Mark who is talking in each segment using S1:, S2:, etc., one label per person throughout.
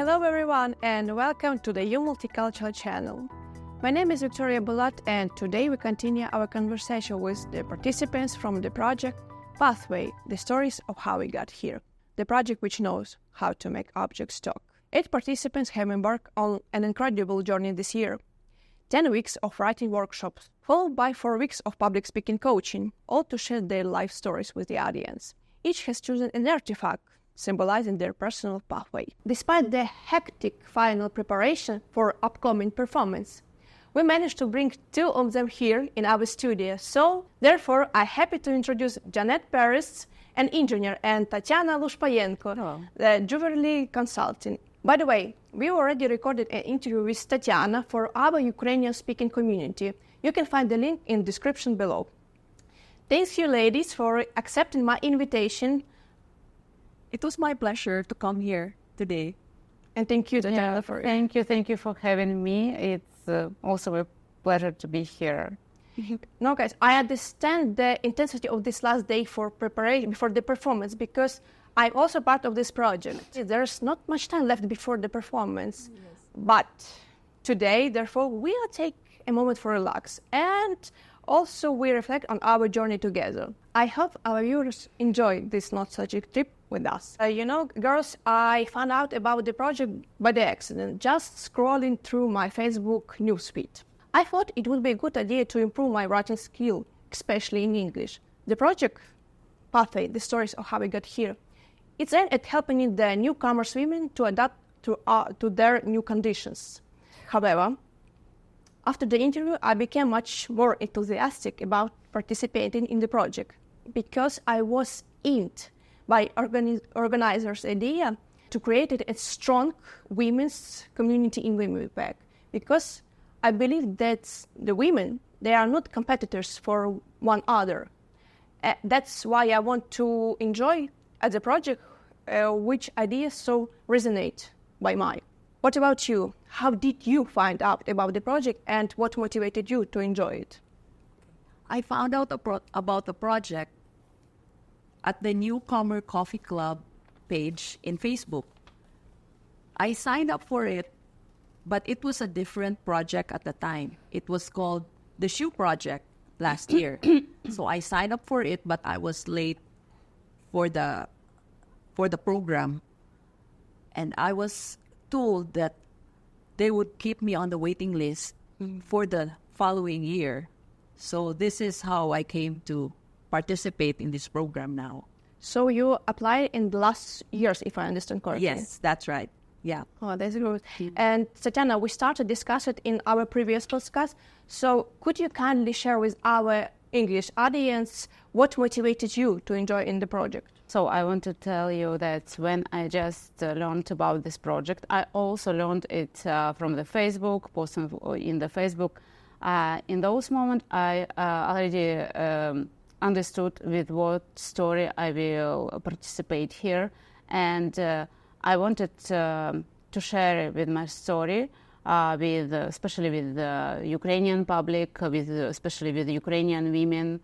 S1: Hello everyone and welcome to the Multicultural channel. My name is Victoria Bulat and today we continue our conversation with the participants from the project Pathway, the stories of how we got here. The project which knows how to make objects talk. 8 participants have embarked on an incredible journey this year. 10 weeks of writing workshops, followed by 4 weeks of public speaking coaching, all to share their life stories with the audience. Each has chosen an artifact, symbolizing their personal pathway. Despite the hectic final preparation for upcoming performance, we managed to bring 2 of them here in our studio. So, therefore, I'm happy to introduce Jeanette Perez, an engineer, and Tetiana Lushpaienko, the jewelry consultant. By the way, we already recorded an interview with Tetiana for our Ukrainian-speaking community. You can find the link in the description below. Thanks you, ladies, for accepting my invitation.
S2: It was my pleasure to come here today.
S1: And thank you, Tetiana, for it.
S3: Thank you for having me. It's also a pleasure to be here.
S1: No, guys, I understand the intensity of this last day for preparation before the performance because I'm also part of this project. There's not much time left before the performance, but today, therefore, we'll take a moment for relax and also we reflect on our journey together. I hope our viewers enjoy this nostalgic trip with us. Girls, I found out about the project by the accident, just scrolling through my Facebook newsfeed. I thought it would be a good idea to improve my writing skill, especially in English. The project Pathway, the stories of how we got here, it's aimed at helping the newcomers women to adapt to their new conditions. However, after the interview, I became much more enthusiastic about participating in the project because I was inked by organizers' idea to create a strong women's community in Winnipeg because I believe that the women, they are not competitors for one another. That's why I want to enjoy at the project which ideas so resonate by mine. What about you? How did you find out about the project and what motivated you to enjoy it?
S2: I found out about the project at the Newcomer Coffee Club page in Facebook. I signed up for it, but it was a different project at the time. It was called the Shoe Project last year. So I signed up for it, but I was late for the program. And I was told that they would keep me on the waiting list for the following year. So this is how I came to participate in this program now.
S1: So you applied in the last years, if I understand correctly?
S2: Yes, that's right. Yeah.
S1: Oh, that's good. And Tetiana, we started to discuss it in our previous podcast. So could you kindly share with our English audience what motivated you to enjoy in the project?
S3: So I want to tell you that when I just learned about this project, I also learned it from the Facebook, posting in the Facebook. In those moments, I already understood with what story I will participate here. And I wanted to share with my story, especially with the Ukrainian public, especially with Ukrainian women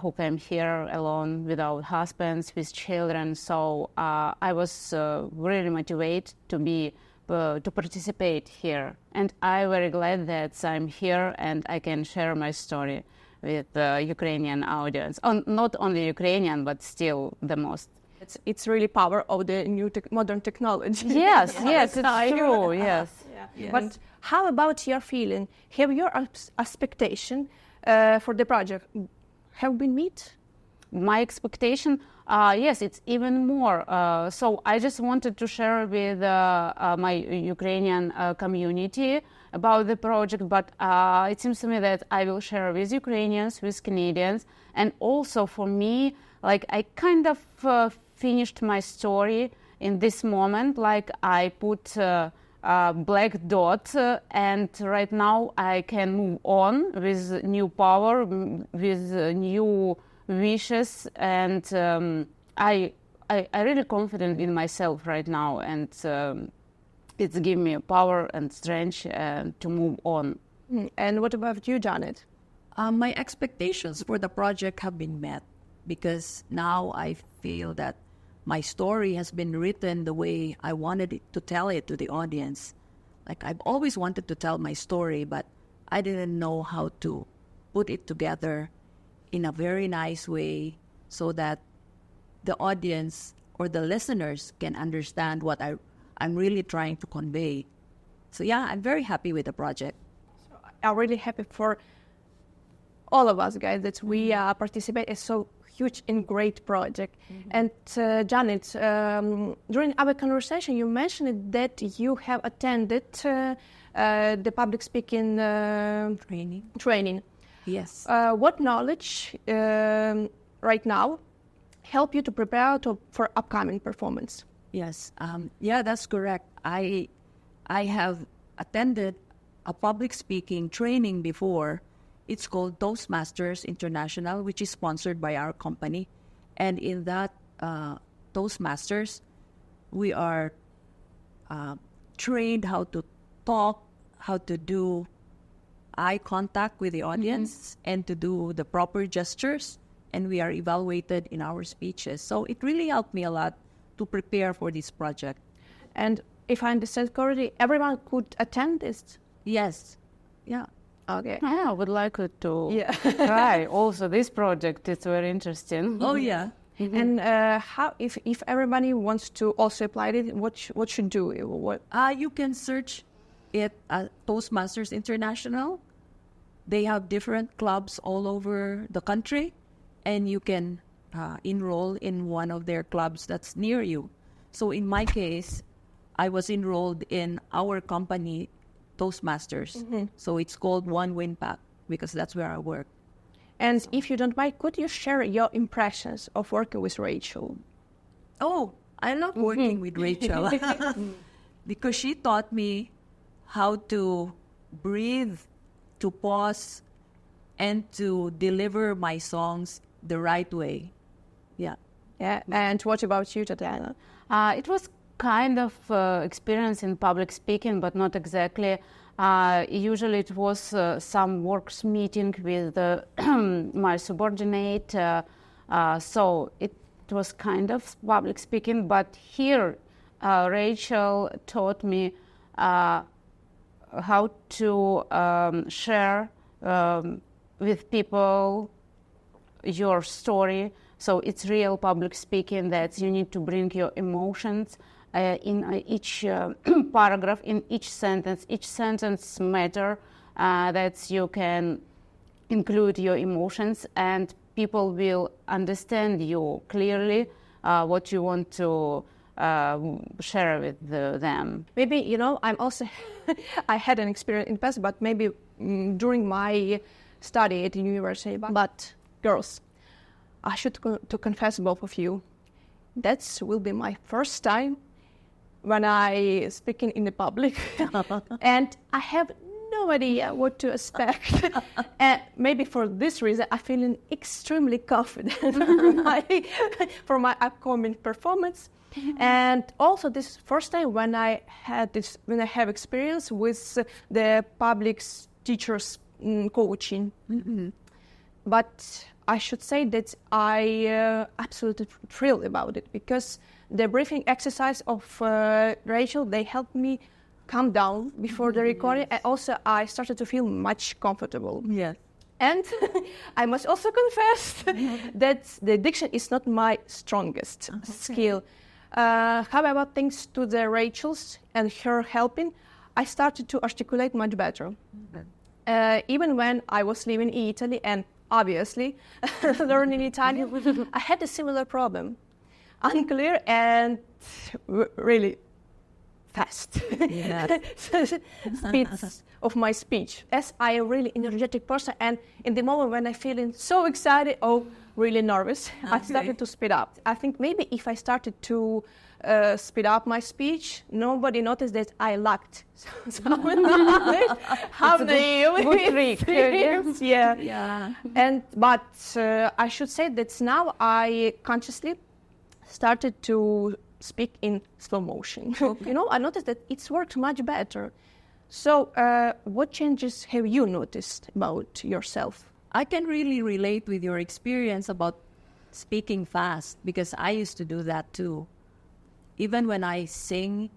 S3: who came here alone, without husbands, with children. So I was really motivated to participate here. And I'm very glad that I'm here and I can share my story with the Ukrainian audience. Not only Ukrainian, but still the most.
S1: It's really power of the new modern technology.
S3: Yes, yes, it's true, yes.
S1: Yes. But how about your feeling? Have your expectation for the project have been met?
S3: My expectation, yes, it's even more. So I just wanted to share with my Ukrainian community about the project, but it seems to me that I will share with Ukrainians, with Canadians, and also for me, like I kind of finished my story in this moment, like I put a black dot and right now I can move on with new power, with new wishes, and I really confident in myself right now, and it's given me power and strength to move on.
S1: And what about you, Janet?
S2: My expectations for the project have been met because now I feel that my story has been written the way I wanted it to tell it to the audience. Like, I've always wanted to tell my story, but I didn't know how to put it together in a very nice way so that the audience or the listeners can understand what I'm really trying to convey. So yeah, I'm very happy with the project.
S1: I'm really happy for all of us guys that we participate. It's so huge and great project. And Janet, during our conversation, you mentioned that you have attended the public speaking training.
S2: Yes.
S1: What knowledge right now help you to prepare for upcoming performance?
S2: Yes. Yeah, that's correct. I have attended a public speaking training before. It's called Toastmasters International, which is sponsored by our company. And in that Toastmasters, we are trained how to talk, how to do eye contact with the audience, and to do the proper gestures. And we are evaluated in our speeches. So it really helped me a lot to prepare for this project.
S1: And if I understand correctly, everyone could attend this?
S2: Yes. Yeah.
S1: Okay.
S3: I would like to try also this project. It's very interesting.
S2: Oh, yeah.
S1: And how, if everybody wants to also apply it, what should do?
S2: You can search it at Toastmasters International. They have different clubs all over the country, and you can enroll in one of their clubs that's near you. So in my case, I was enrolled in our company, Toastmasters. So it's called One Win Pack because that's where I work.
S1: And if you don't mind, could you share your impressions of working with Rachel?
S2: Oh, I love working with Rachel because she taught me how to breathe, to pause, and to deliver my songs the right way. Yeah.
S1: Yeah. And what about you, Tetiana?
S3: It was kind of experience in public speaking, but not exactly. Usually it was some works meeting with my subordinate, so it was kind of public speaking. But here, Rachel taught me how to share with people your story. So it's real public speaking that you need to bring your emotions in each paragraph, in each sentence. Each sentence matter, that you can include your emotions and people will understand you clearly what you want to share with them.
S1: Maybe, I'm also, I had an experience in the past, but maybe during my study at the university. But girls, I should to confess both of you, that will be my first time when I speaking in the public, and I have no idea what to expect. And maybe for this reason, I feel extremely confident for my upcoming performance. And also, this first time when I have experience with the public teachers coaching. But I should say that I absolutely thrilled about it because the briefing exercise of Rachel, they helped me calm down before the recording, and also I started to feel much comfortable.
S2: Yes.
S1: And I must also confess that the diction is not my strongest skill. However, thanks to the Rachel's and her helping, I started to articulate much better. Even when I was living in Italy and obviously learning Italian, I had a similar problem. Unclear and really fast speeds of my speech. As I am a really energetic person, and in the moment when I feeling so excited or really nervous, I started to speed up. I think maybe if I started to speed up my speech, nobody noticed that I lacked. So how
S3: good trick.
S1: Yeah. But I should say that now I consciously started to speak in slow motion. I noticed that it's worked much better. So what changes have you noticed about yourself?
S2: I can really relate with your experience about speaking fast, because I used to do that too. Even when I sing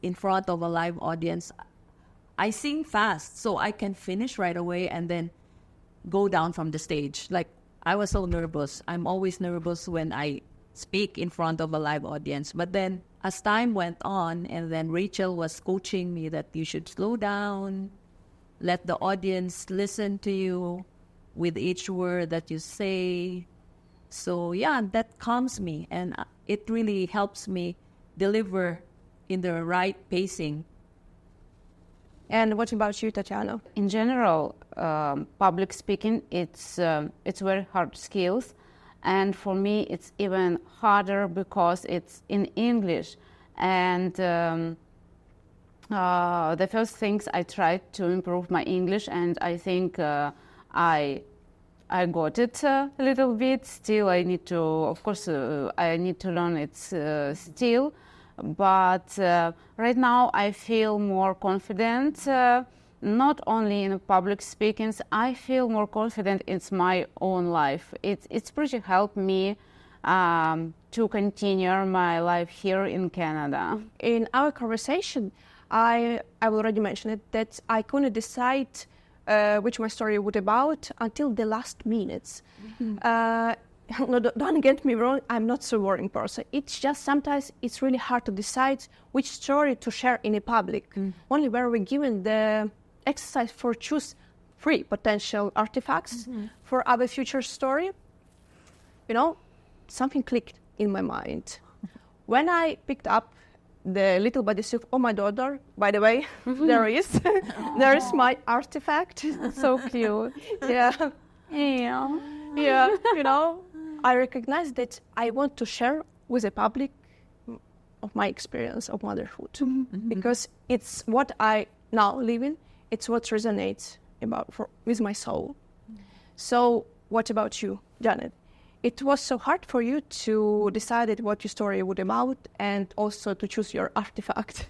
S2: in front of a live audience, I sing fast so I can finish right away and then go down from the stage. Like, I was so nervous. I'm always nervous when I speak in front of a live audience. But then as time went on, and then Rachel was coaching me that you should slow down, let the audience listen to you with each word that you say. So yeah, that calms me, and it really helps me deliver in the right pacing.
S1: And what about you, Tetiana?
S3: In general, public speaking, it's very hard skills. And for me, it's even harder because it's in English. And the first things I tried to improve my English, and I think I got it a little bit. Still, I need to, of course, I need to learn it still. But right now, I feel more confident. Not only in public speaking, I feel more confident in my own life. It's pretty helped me to continue my life here in Canada.
S1: In our conversation, I already mentioned it, that I couldn't decide which my story would about until the last minutes. No, don't get me wrong, I'm not so boring person. It's just sometimes it's really hard to decide which story to share in a public. Only where we're given the exercise for choose 3 potential artifacts for our future story, something clicked in my mind. When I picked up the little bodysuit of my daughter, by the way, there is my artifact.
S3: So cute.
S1: Yeah.
S3: Yeah.
S1: I recognize that I want to share with the public of my experience of motherhood, because it's what I now live in. It's what resonates with my soul. So what about you, Janet? It was so hard for you to decide what your story would about and also to choose your artifact.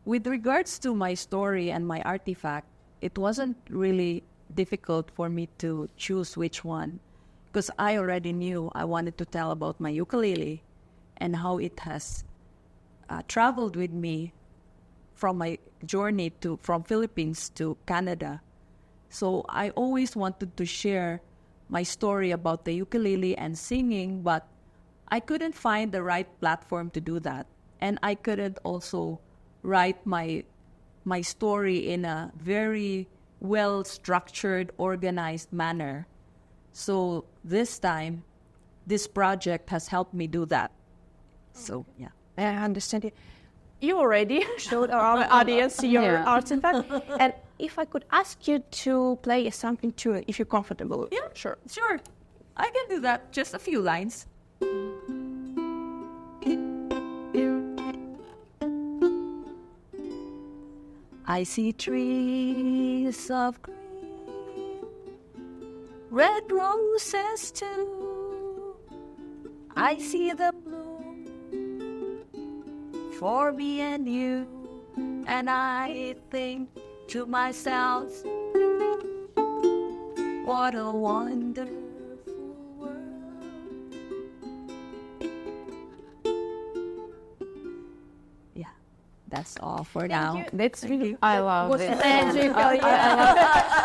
S2: With regards to my story and my artifact, it wasn't really difficult for me to choose which one, because I already knew I wanted to tell about my ukulele and how it has traveled with me from my journey from Philippines to Canada. So I always wanted to share my story about the ukulele and singing, but I couldn't find the right platform to do that. And I couldn't also write my story in a very well-structured, organized manner. So this time, this project has helped me do that. So, yeah.
S1: I understand it. You already showed our audience your artifact. And if I could ask you to play something tune, if you're comfortable.
S2: Yeah, sure. I can do that. Just a few lines. I see trees of green, red roses too. I see them bloom for me and you, and I think to myself, what a wonderful world. Yeah, that's all for now.
S3: That's really, I love it.
S1: I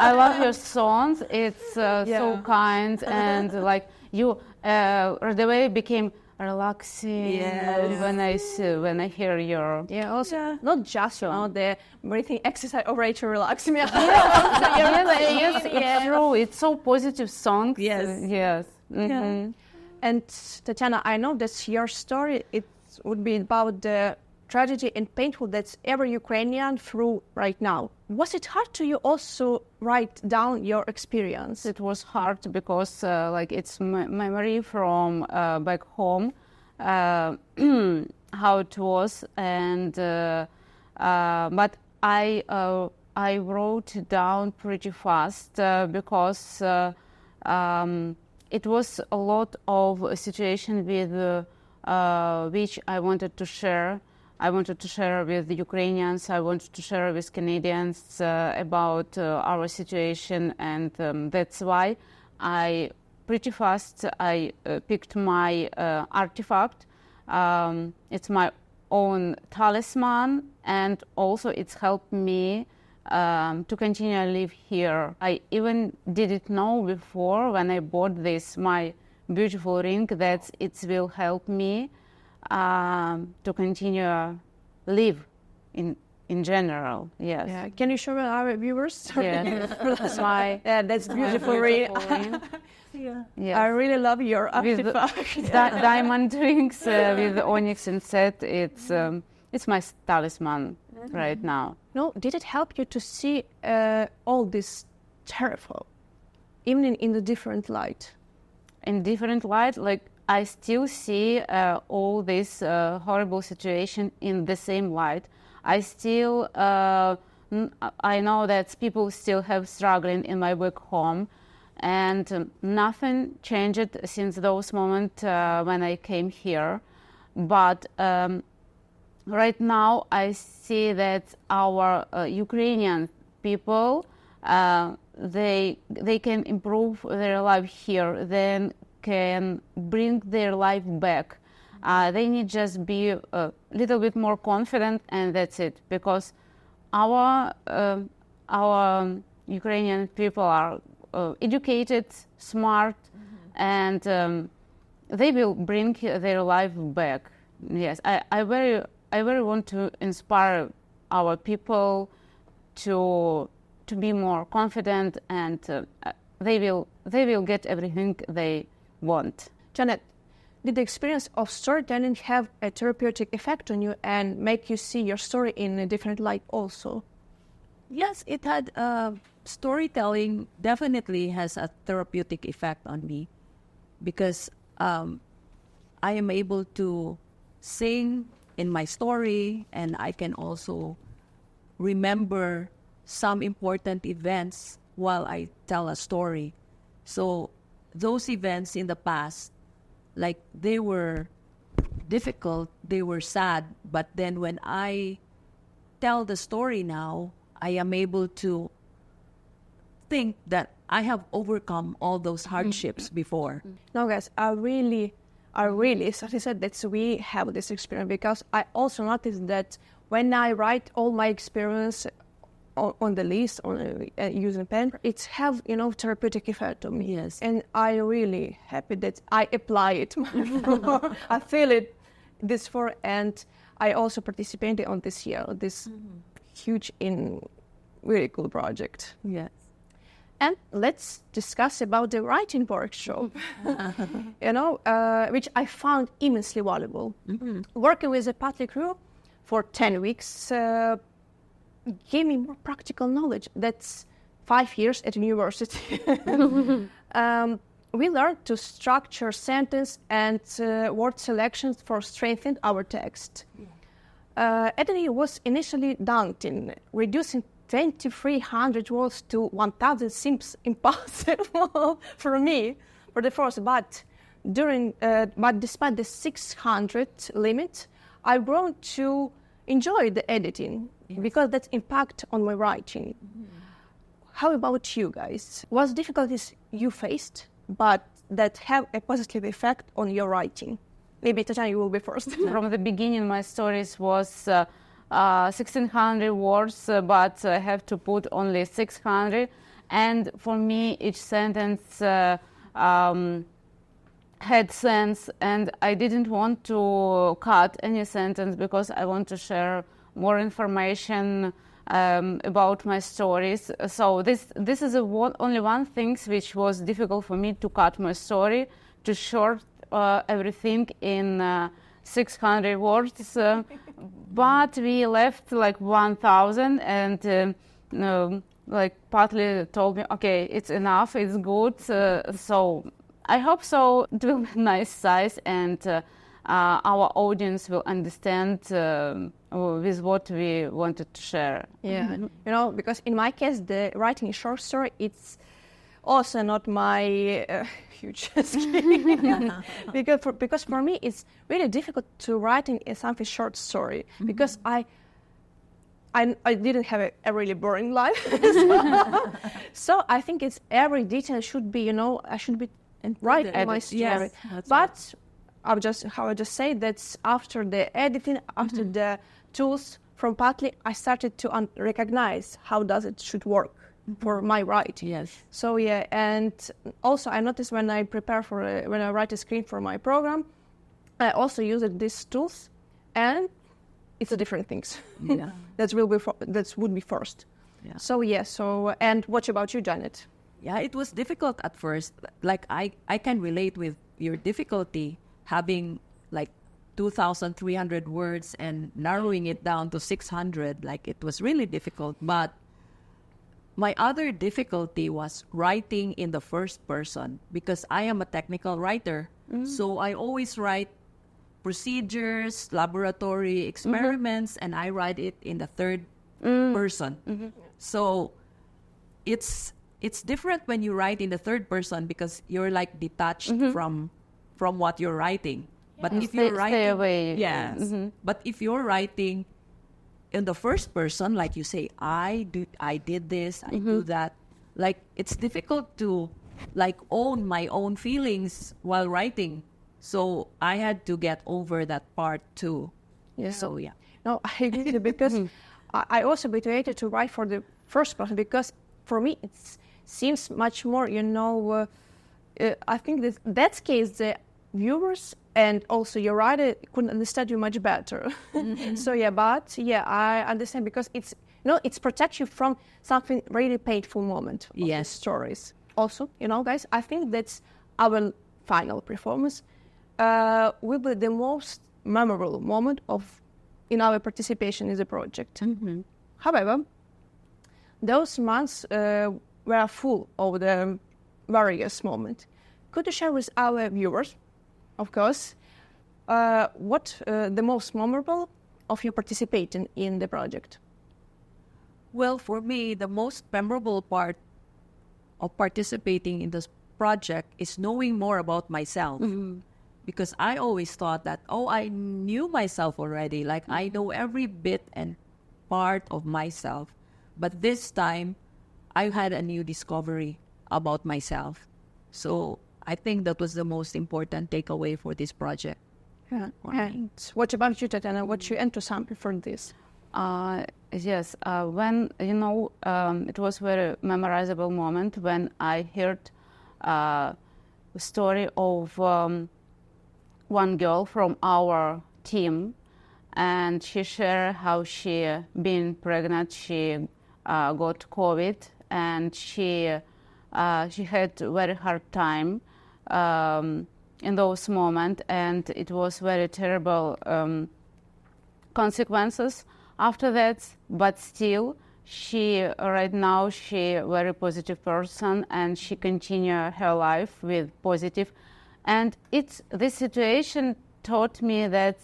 S3: I love your songs. It's so kind, and like you, the way it became relaxing when I hear your
S1: also not just the breathing exercise already to relax me.
S3: yes, it's true. It's so positive song. Yes. Mm-hmm.
S1: And Tetiana, I know that your story it would be about the tragedy and painful that every Ukrainian through right now. Was it hard to you also write down your experience?
S3: It was hard because it's memory from back home, how it was, and but I wrote it down pretty fast because it was a lot of a situation with which I wanted to share. I wanted to share with the Ukrainians, I wanted to share with Canadians about our situation, and that's why I pretty fast I picked my artifact. It's my own talisman, and also it's helped me to continue to live here. I even didn't know before when I bought this, my beautiful ring, that it will help me to continue live in general. Yes.
S1: Yeah. Can you show our viewers?
S3: Yeah. That's my
S1: That's beautiful ring.
S2: Yeah.
S3: yes.
S1: I really love your
S3: With
S1: artifact.
S3: diamond rings with onyx inset. It's my talisman right now.
S1: No, did it help you to see all this terrible, even in the different light?
S3: In different light, like I still see all this horrible situation in the same light. I still, I know that people still have struggling in my back home, and nothing changed since those moments when I came here. But right now I see that our Ukrainian people, they can improve their life here, then can bring their life back. They need just be a little bit more confident, and that's it. Because our Ukrainian people are educated, smart, and they will bring their life back. Yes, I very want to inspire our people to be more confident, and they will get everything they want.
S1: Jeanette, did the experience of storytelling have a therapeutic effect on you and make you see your story in a different light also?
S2: Yes, it had. Storytelling definitely has a therapeutic effect on me, because I am able to sing in my story, and I can also remember some important events while I tell a story. So those events in the past, like, they were difficult, they were sad, but then when I tell the story now, I am able to think that I have overcome all those hardships before.
S1: No, guys, I really, as I said, that we have this experience, because I also noticed that when I write all my experience on the list, using pen, it's have, therapeutic effect on me.
S2: Yes.
S1: And I really happy that I apply it. I feel it this for, and I also participated on this year, this huge really cool project.
S2: Yes.
S1: And let's discuss about the writing workshop, which I found immensely valuable. Working with a Patley crew for 10 weeks gave me more practical knowledge. That's 5 years at university. We learned to structure sentence and word selections for strengthening our text. Editing was initially daunting. Reducing 2,300 words to 1,000 seems impossible for me for the first, but despite the 600 limit, I've grown to enjoy the editing because that's impact on my writing. How about you guys? What difficulties you faced, but that have a positive effect on your writing? Maybe Tetiana, you will be first.
S3: From the beginning, my stories was 1,600 words, but I have to put only 600. And for me, each sentence had sense, and I didn't want to cut any sentence because I want to share more information about my stories. So this is only one thing which was difficult for me, to cut my story, to short everything in 600 words. But we left like 1,000, and like partly told me, okay, it's enough, it's good. So I hope so. It will be a nice size, and our audience will understand with what we wanted to share.
S1: Yeah, because in my case, the writing a short story, it's also not my huge skill. because for me, it's really difficult to write something short story, because I didn't have a really boring life. So I think it's every detail should be, I should be
S2: And
S1: right
S2: the
S1: in my
S2: edit,
S1: story.
S2: yes, that's
S1: But I would just say that after the editing, after the tools from Partly, I started to recognize how does it should work for my writing.
S2: Yes.
S1: So yeah, and also I noticed when I prepare when I write a screen for my program, I also use these tools, and it's a different things.
S2: Yeah.
S1: that would be first.
S2: Yeah.
S1: So yeah. So and what about you, Janet?
S2: Yeah, it was difficult at first. Like I can relate with your difficulty having like 2,300 words and narrowing it down to 600. Like it was really difficult. But my other difficulty was writing in the first person because I am a technical writer. So I always write procedures, laboratory experiments, and I write it in the third person. So it's different when you write in the third person because you're like detached from what you're writing. But if you're writing,
S3: stay away.
S2: yes. But if you're writing in the first person, like you say, I did this, I do that. Like it's difficult to like own my own feelings while writing. So I had to get over that part too.
S1: Yeah.
S2: So yeah.
S1: No, I agree with you because I also motivated to write for the first person because for me it seems much more, I think that case the viewers and also your writer could understand you much better. So yeah, but yeah, I understand because it's it protects you from something really painful moment of the stories. Also, guys, I think that's our final performance will be the most memorable moment in our participation in the project. However, those months were full of the various moments. Could you share with our viewers, of course, what the most memorable of your participating in the project?
S2: Well, for me, the most memorable part of participating in this project is knowing more about myself. Because I always thought that, I knew myself already. Like, I know every bit and part of myself. But this time, I had a new discovery about myself. So I think that was the most important takeaway for this project.
S1: Yeah. And what about you, Tetiana? What you enter sample for this?
S3: Yes, when, it was very memorizable moment when I heard the story of one girl from our team, and she shared how she been pregnant, she got COVID, and she had very hard time in those moments, and it was very terrible consequences after that, but still right now she very positive person and she continue her life with positive. And this situation taught me that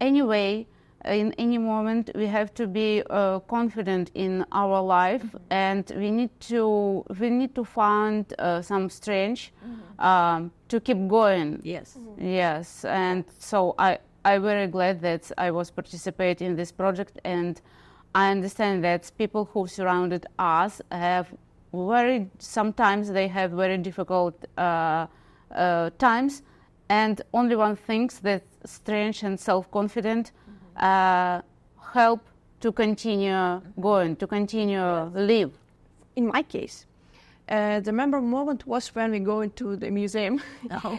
S3: anyway, in any moment, we have to be confident in our life, and we need to find some strength to keep going.
S2: Yes.
S3: Yes, and so I'm very glad that I was participating in this project, and I understand that people who surrounded us have sometimes they have very difficult times, and only one thing that strength and self-confidence help to continue going, to continue live.
S1: In my case, the memorable moment was when we go into the museum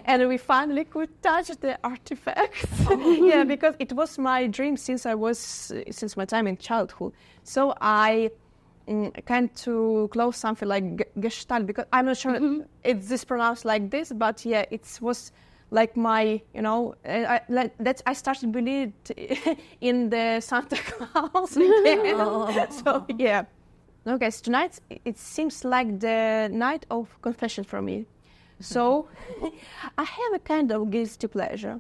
S1: and we finally could touch the artifacts. Yeah, because it was my dream since my time in childhood. So I kind to close something like Gestalt, because I'm not sure it's this pronounced like this, but yeah, it was like my, I started believing in the Santa Claus again. So yeah. No, guys, tonight it seems like the night of confession for me. So I have a kind of guilty pleasure.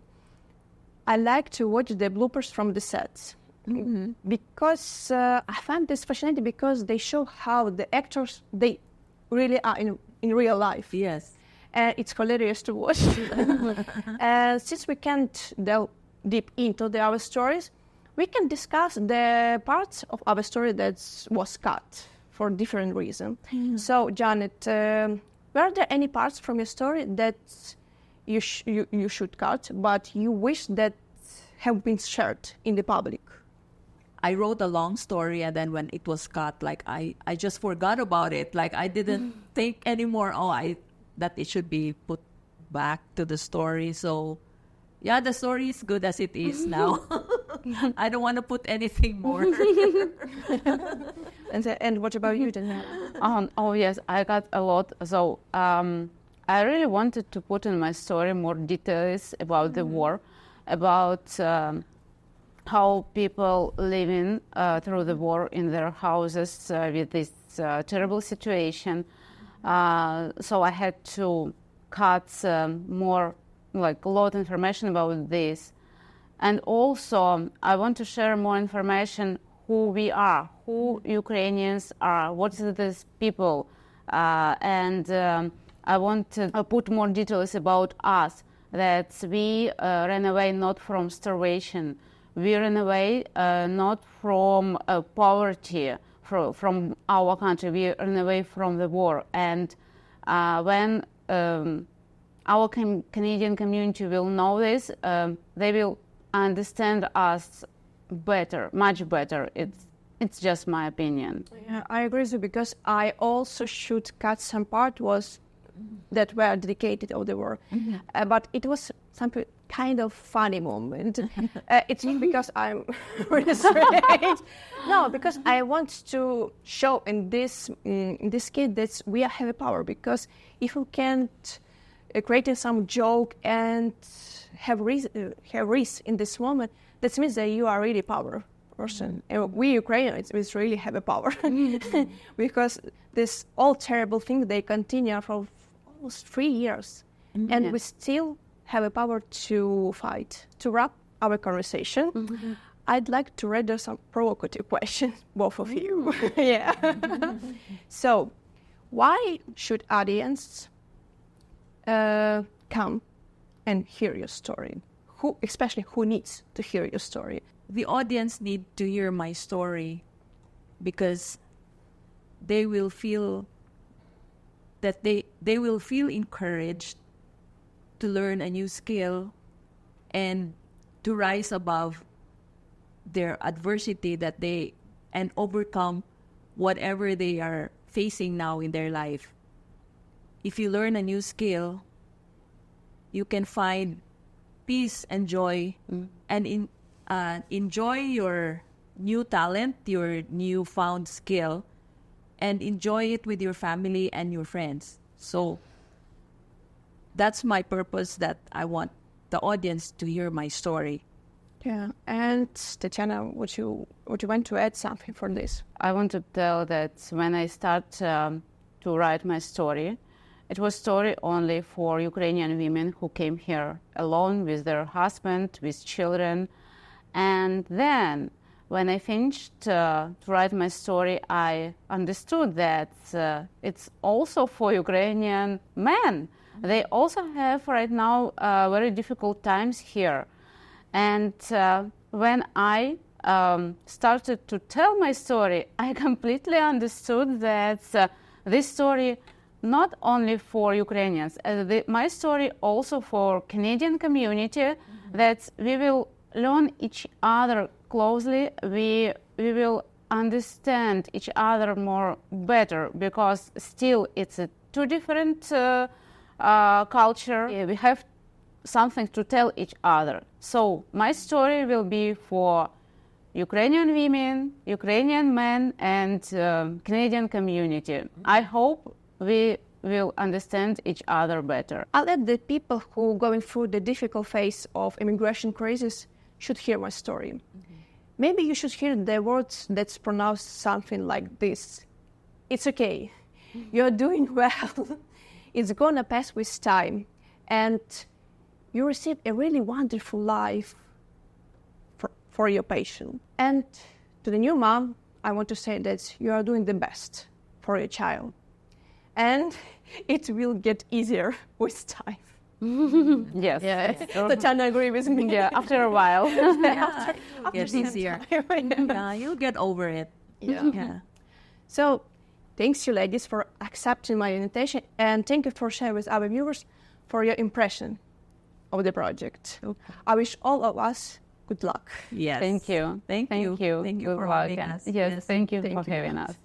S1: I like to watch the bloopers from the sets. Because I find this fascinating because they show how the actors, they really are in real life.
S2: Yes.
S1: And it's hilarious to watch. And since we can't delve deep into our stories, we can discuss the parts of our story that was cut for different reasons. So, Janet, were there any parts from your story that you should cut, but you wish that have been shared in the public?
S2: I wrote a long story, and then when it was cut, like I just forgot about it. Like I didn't think anymore. That it should be put back to the story. So, yeah, the story is good as it is now. I don't want to put anything more.
S1: And what about you, Jeanette?
S3: Oh yes, I got a lot. So I really wanted to put in my story more details about the war, about how people living through the war in their houses with this terrible situation. So I had to cut more, like a lot of information about this. And also I want to share more information who we are, who Ukrainians are, what is this people. And I want to put more details about us, that we ran away not from starvation. We ran away not from poverty, from our country. We ran away from the war. And when our Canadian community will know this, they will understand us better, much better. It's just my opinion.
S1: Yeah, I agree with you, because I also should cut some part was that were dedicated of the war, but it was some kind of funny moment. It's not because I'm really strange. No, because I want to show in this kid that we have a power. Because if you can't create some joke and have risk in this moment, that means that you are really power person. And we Ukrainians, we really have a power. Because this all terrible thing, they continue for almost 3 years. And we still have a power to fight. To wrap our conversation, I'd like to read some provocative questions, both of you. Yeah. So, why should audience come and hear your story? Especially who needs to hear your story?
S2: The audience need to hear my story because they will feel that they will feel encouraged to learn a new skill and to rise above their adversity and overcome whatever they are facing now in their life. If you learn a new skill, you can find peace and joy and enjoy your new talent, your newfound skill, and enjoy it with your family and your friends. So that's my purpose, that I want the audience to hear my story.
S1: Yeah, and Tetiana, would you want to add something for this?
S3: I want to tell that when I start to write my story, it was story only for Ukrainian women who came here alone with their husband, with children. And then when I finished to write my story, I understood that it's also for Ukrainian men. They also have right now very difficult times here. And when I started to tell my story, I completely understood that this story not only for Ukrainians, my story also for Canadian community, that we will learn each other closely, we will understand each other more better, because still it's a two different culture. We have something to tell each other. So my story will be for Ukrainian women, Ukrainian men, and Canadian community. I hope we will understand each other better.
S1: I'll add that people who are going through the difficult phase of immigration crisis should hear my story. Maybe you should hear the words that's pronounced something like this. It's okay. You're doing well. It's gonna pass with time. And you receive a really wonderful life for your patient. And to the new mom, I want to say that you are doing the best for your child. And it will get easier with time.
S3: Yes.
S1: Yeah. Tetiana agree with me.
S3: Yeah, after a while.
S2: After
S1: some
S2: easier.
S1: time.
S2: Yeah, you'll get over it.
S1: Yeah.
S2: Yeah.
S1: So, Thanks you ladies for accepting my invitation, and thank you for sharing with our viewers for your impression of the project.
S2: Okay.
S1: I wish all of us good luck.
S2: Yes.
S3: Thank you.
S2: Thank you.
S3: Thank you
S2: for
S3: for
S2: having
S3: having
S2: us.
S3: us. Yes, thank you
S1: Thank
S3: for
S1: you.
S3: having us.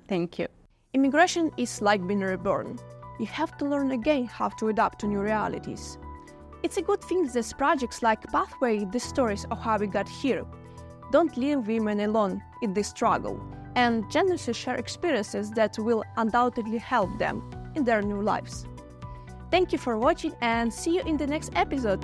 S3: Thank you.
S1: Immigration is like being reborn. You have to learn again how to adapt to new realities. It's a good thing that projects like Pathway, the stories of how we got here, don't leave women alone in this struggle, and generously share experiences that will undoubtedly help them in their new lives. Thank you for watching, and see you in the next episode.